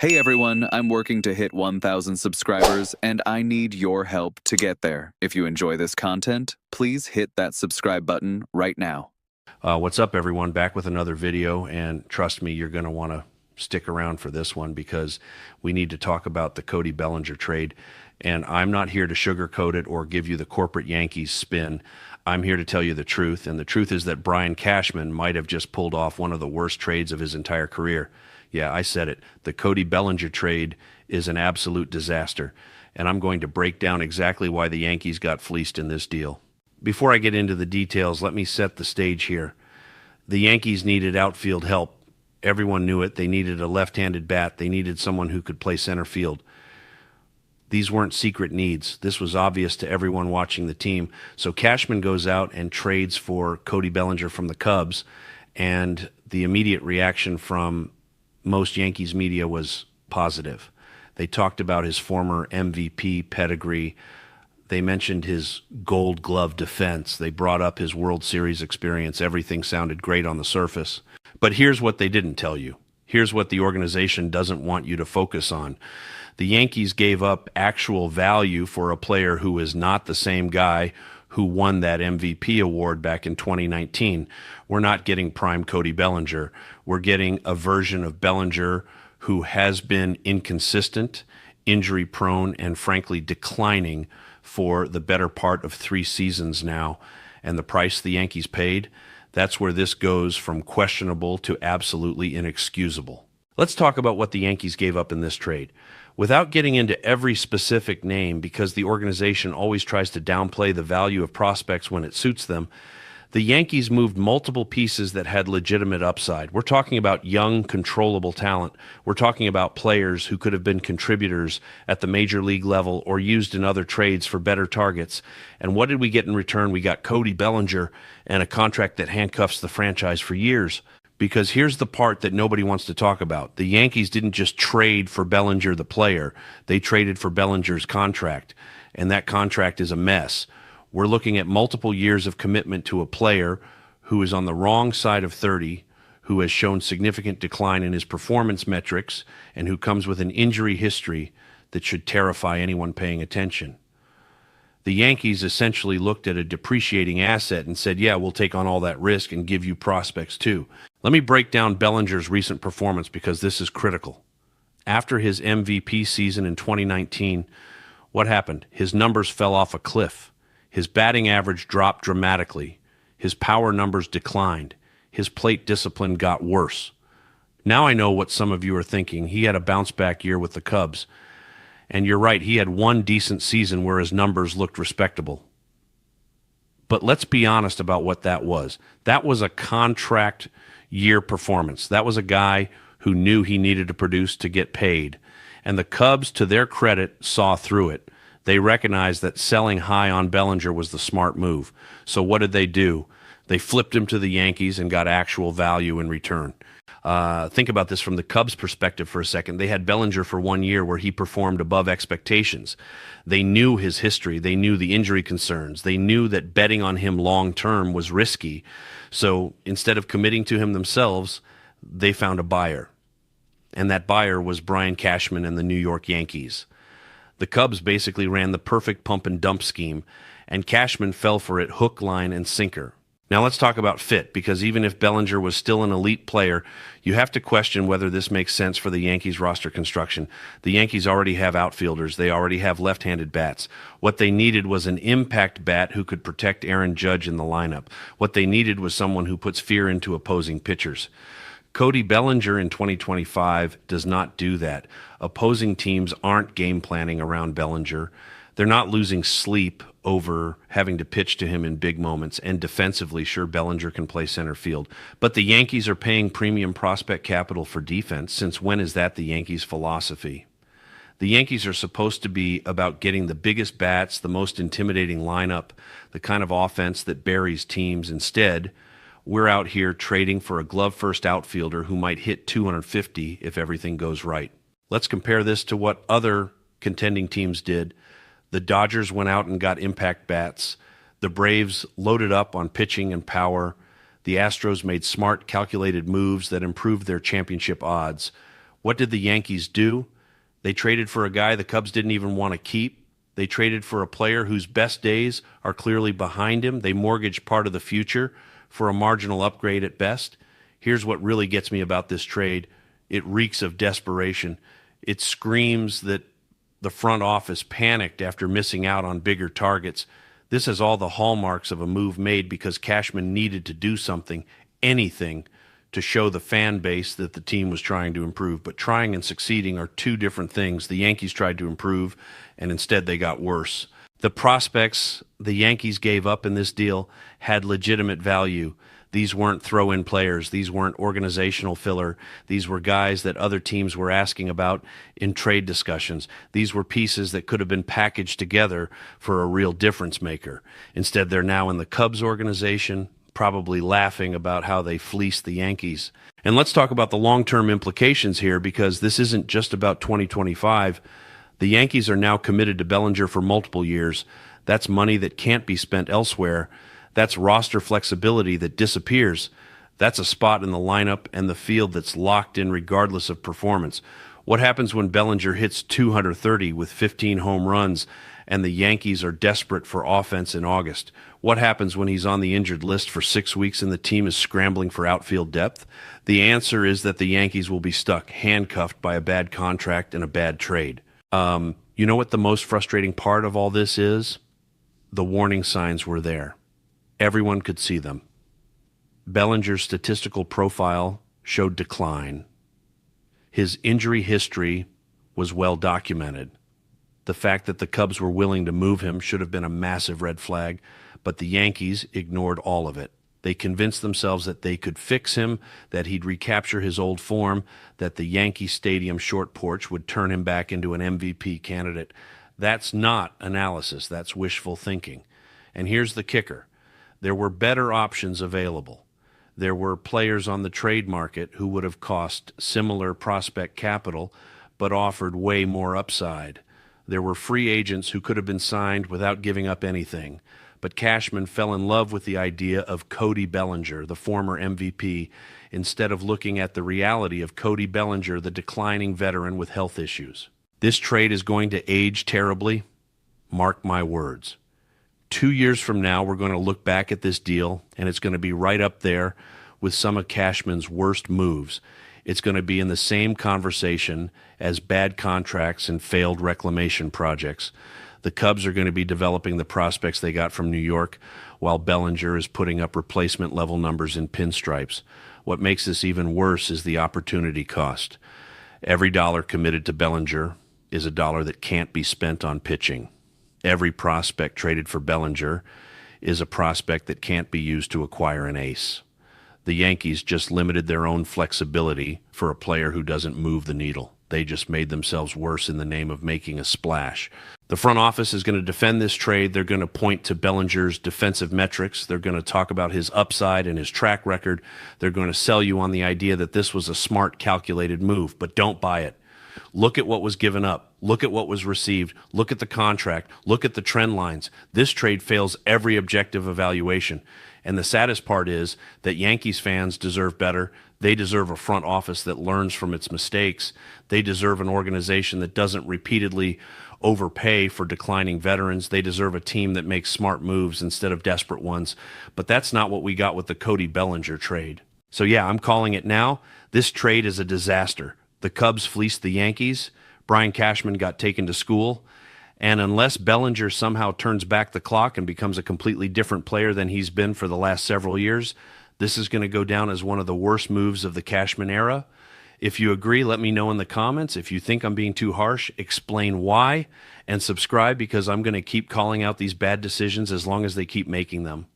Hey everyone, I'm working to hit 1,000 subscribers, and I need your help to get there. If you enjoy this content, please hit that subscribe button right now. What's up, everyone? Back with another video, and trust me, you're going to want to stick around for this one because we need to talk about the Cody Bellinger trade. And I'm not here to sugarcoat it or give you the corporate Yankees spin. I'm here to tell you the truth, and the truth is that Brian Cashman might have just pulled off one of the worst trades of his entire career. Yeah, I said it. The Cody Bellinger trade is an absolute disaster, and I'm going to break down exactly why the Yankees got fleeced in this deal. Before I get into the details, let me set the stage here. The Yankees needed outfield help. Everyone knew it. They needed a left-handed bat. They needed someone who could play center field. These weren't secret needs. This was obvious to everyone watching the team. So Cashman goes out and trades for Cody Bellinger from the Cubs, and the immediate reaction from most Yankees media was positive. They talked about his former MVP pedigree. They mentioned his Gold Glove defense. They brought up his World Series experience. Everything sounded great on the surface. But here's what they didn't tell you. Here's what the organization doesn't want you to focus on. The Yankees gave up actual value for a player who is not the same guy who won that MVP award back in 2019. We're not getting prime Cody Bellinger. We're getting a version of Bellinger who has been inconsistent, injury-prone, and frankly declining for the better part of 3 seasons now. And the price the Yankees paid, that's where this goes from questionable to absolutely inexcusable. Let's talk about what the Yankees gave up in this trade. Without getting into every specific name, because the organization always tries to downplay the value of prospects when it suits them, the Yankees moved multiple pieces that had legitimate upside. We're talking about young, controllable talent. We're talking about players who could have been contributors at the major league level or used in other trades for better targets. And what did we get in return? We got Cody Bellinger and a contract that handcuffs the franchise for years. Because here's the part that nobody wants to talk about. The Yankees didn't just trade for Bellinger, the player. They traded for Bellinger's contract, and that contract is a mess. We're looking at multiple years of commitment to a player who is on the wrong side of 30, who has shown significant decline in his performance metrics, and who comes with an injury history that should terrify anyone paying attention. The Yankees essentially looked at a depreciating asset and said, yeah, we'll take on all that risk and give you prospects too. Let me break down Bellinger's recent performance because this is critical. After his MVP season in 2019, what happened? His numbers fell off a cliff. His batting average dropped dramatically. His power numbers declined. His plate discipline got worse. Now I know what some of you are thinking. He had a bounce-back year with the Cubs. And you're right, he had one decent season where his numbers looked respectable. But let's be honest about what that was. That was a contract year performance. That was a guy who knew he needed to produce to get paid. And the Cubs, to their credit, saw through it. They recognized that selling high on Bellinger was the smart move. So what did they do? They flipped him to the Yankees and got actual value in return. Think about this from the Cubs' perspective for a second. They had Bellinger for 1 year where he performed above expectations. They knew his history. They knew the injury concerns. They knew that betting on him long-term was risky. So instead of committing to him themselves, they found a buyer. And that buyer was Brian Cashman and the New York Yankees. The Cubs basically ran the perfect pump and dump scheme, and Cashman fell for it hook, line, and sinker. Now let's talk about fit, because even if Bellinger was still an elite player, you have to question whether this makes sense for the Yankees roster construction. The Yankees already have outfielders. They already have left-handed bats. What they needed was an impact bat who could protect Aaron Judge in the lineup. What they needed was someone who puts fear into opposing pitchers. Cody Bellinger in 2025 does not do that. Opposing teams aren't game planning around Bellinger. They're not losing sleep over having to pitch to him in big moments, and defensively, sure, Bellinger can play center field. But the Yankees are paying premium prospect capital for defense. Since when is that the Yankees' philosophy? The Yankees are supposed to be about getting the biggest bats, the most intimidating lineup, the kind of offense that buries teams. Instead, we're out here trading for a glove-first outfielder who might hit 250 if everything goes right. Let's compare this to what other contending teams did. The Dodgers went out and got impact bats. The Braves loaded up on pitching and power. The Astros made smart, calculated moves that improved their championship odds. What did the Yankees do? They traded for a guy the Cubs didn't even want to keep. They traded for a player whose best days are clearly behind him. They mortgaged part of the future for a marginal upgrade at best. Here's what really gets me about this trade. It reeks of desperation. It screams that the front office panicked after missing out on bigger targets. This has all the hallmarks of a move made because Cashman needed to do something, anything, to show the fan base that the team was trying to improve. But trying and succeeding are two different things. The Yankees tried to improve, and instead they got worse. The prospects the Yankees gave up in this deal had legitimate value. These weren't throw-in players. These weren't organizational filler. These were guys that other teams were asking about in trade discussions. These were pieces that could have been packaged together for a real difference maker. Instead, they're now in the Cubs organization, probably laughing about how they fleeced the Yankees. And let's talk about the long-term implications here, because this isn't just about 2025. The Yankees are now committed to Bellinger for multiple years. That's money that can't be spent elsewhere. That's roster flexibility that disappears. That's a spot in the lineup and the field that's locked in regardless of performance. What happens when Bellinger hits 230 with 15 home runs and the Yankees are desperate for offense in August? What happens when he's on the injured list for 6 weeks and the team is scrambling for outfield depth? The answer is that the Yankees will be stuck, handcuffed by a bad contract and a bad trade. You know what the most frustrating part of all this is? The warning signs were there. Everyone could see them. Bellinger's statistical profile showed decline. His injury history was well documented. The fact that the Cubs were willing to move him should have been a massive red flag, but the Yankees ignored all of it. They convinced themselves that they could fix him, that he'd recapture his old form, that the Yankee Stadium short porch would turn him back into an MVP candidate. That's not analysis, that's wishful thinking. And here's the kicker. There were better options available. There were players on the trade market who would have cost similar prospect capital, but offered way more upside. There were free agents who could have been signed without giving up anything. But Cashman fell in love with the idea of Cody Bellinger, the former MVP, instead of looking at the reality of Cody Bellinger, the declining veteran with health issues. This trade is going to age terribly. Mark my words. 2 years from now, we're going to look back at this deal, and it's going to be right up there with some of Cashman's worst moves. It's going to be in the same conversation as bad contracts and failed reclamation projects. The Cubs are going to be developing the prospects they got from New York, while Bellinger is putting up replacement level numbers in pinstripes. What makes this even worse is the opportunity cost. Every dollar committed to Bellinger is a dollar that can't be spent on pitching. Every prospect traded for Bellinger is a prospect that can't be used to acquire an ace. The Yankees just limited their own flexibility for a player who doesn't move the needle. They just made themselves worse in the name of making a splash. The front office is going to defend this trade. They're going to point to Bellinger's defensive metrics. They're going to talk about his upside and his track record. They're going to sell you on the idea that this was a smart, calculated move, but don't buy it. Look at what was given up. Look at what was received. Look at the contract. Look at the trend lines. This trade fails every objective evaluation. And the saddest part is that Yankees fans deserve better. They deserve a front office that learns from its mistakes. They deserve an organization that doesn't repeatedly overpay for declining veterans. They deserve a team that makes smart moves instead of desperate ones. But that's not what we got with the Cody Bellinger trade. So yeah, I'm calling it now. This trade is a disaster. The Cubs fleeced the Yankees. Brian Cashman got taken to school. And unless Bellinger somehow turns back the clock and becomes a completely different player than he's been for the last several years, this is going to go down as one of the worst moves of the Cashman era. If you agree, let me know in the comments. If you think I'm being too harsh, explain why, and subscribe, because I'm going to keep calling out these bad decisions as long as they keep making them.